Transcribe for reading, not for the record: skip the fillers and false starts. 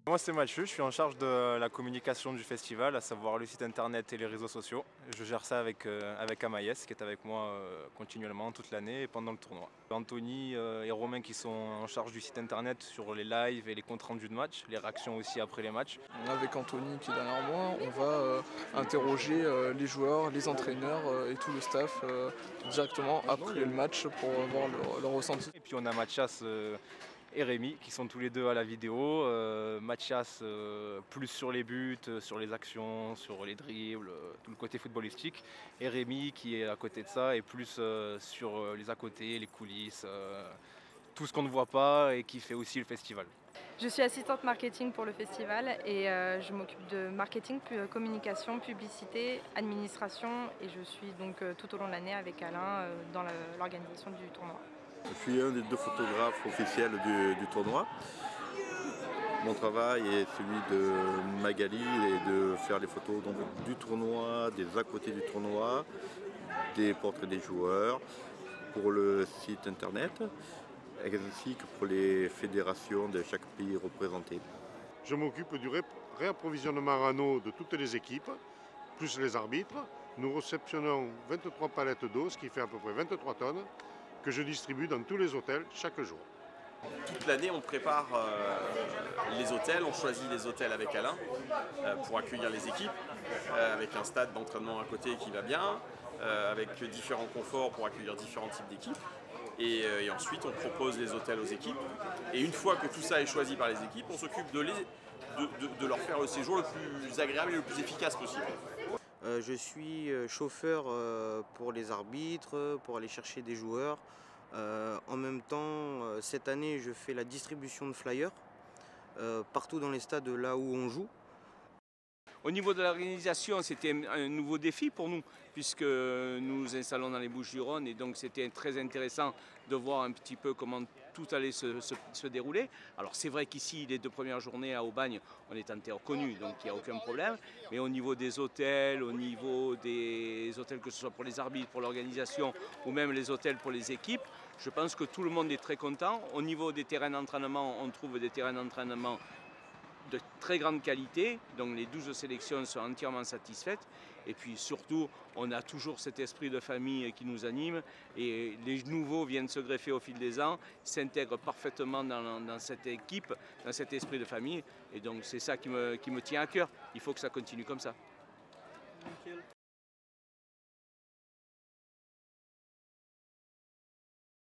Moi c'est Mathieu, je suis en charge de la communication du festival, à savoir le site internet et les réseaux sociaux. Je gère ça avec Amaïs qui est avec moi continuellement toute l'année et pendant le tournoi. Anthony et Romain qui sont en charge du site internet sur les lives et les comptes rendus de match, les réactions aussi après les matchs. Avec Anthony qui est derrière moi, on va interroger les joueurs, les entraîneurs et tout le staff directement après le match pour voir leur ressenti. Et puis on a Mathias et Rémi qui sont tous les deux à la vidéo. Mathias plus sur les buts, sur les actions, sur les dribbles, tout le côté footballistique. Et Rémi qui est à côté de ça et plus sur les à côté, les coulisses, tout ce qu'on ne voit pas et qui fait aussi le festival. Je suis assistante marketing pour le festival et je m'occupe de marketing, communication, publicité, administration et je suis donc tout au long de l'année avec Alain dans l'organisation du tournoi. Je suis un des 2 photographes officiels du tournoi. Mon travail est celui de Magali et de faire les photos donc, du tournoi, des à côté du tournoi, des portraits des joueurs, pour le site internet, ainsi que pour les fédérations de chaque pays représenté. Je m'occupe du réapprovisionnement en eau de toutes les équipes, plus les arbitres. Nous réceptionnons 23 palettes d'eau, ce qui fait à peu près 23 tonnes, que je distribue dans tous les hôtels chaque jour. Toute l'année, on prépare les hôtels, on choisit les hôtels avec Alain pour accueillir les équipes, avec un stade d'entraînement à côté qui va bien, avec différents conforts pour accueillir différents types d'équipes. Et ensuite, on propose les hôtels aux équipes. Et une fois que tout ça est choisi par les équipes, on s'occupe de leur faire le séjour le plus agréable et le plus efficace possible. Je suis chauffeur pour les arbitres, pour aller chercher des joueurs. En même temps, cette année, je fais la distribution de flyers partout dans les stades là où on joue. Au niveau de l'organisation, c'était un nouveau défi pour nous, puisque nous nous installons dans les Bouches-du-Rhône et donc c'était très intéressant de voir un petit peu comment tout allait se dérouler. Alors c'est vrai qu'ici, les 2 premières journées à Aubagne, on est en terre connue, donc il n'y a aucun problème. Mais au niveau des hôtels, que ce soit pour les arbitres, pour l'organisation ou même les hôtels pour les équipes, je pense que tout le monde est très content. Au niveau des terrains d'entraînement, on trouve des terrains d'entraînement de très grande qualité, donc les 12 sélections sont entièrement satisfaites et puis surtout on a toujours cet esprit de famille qui nous anime et les nouveaux viennent se greffer au fil des ans, s'intègrent parfaitement dans cette équipe, dans cet esprit de famille et donc c'est ça qui me tient à cœur, il faut que ça continue comme ça.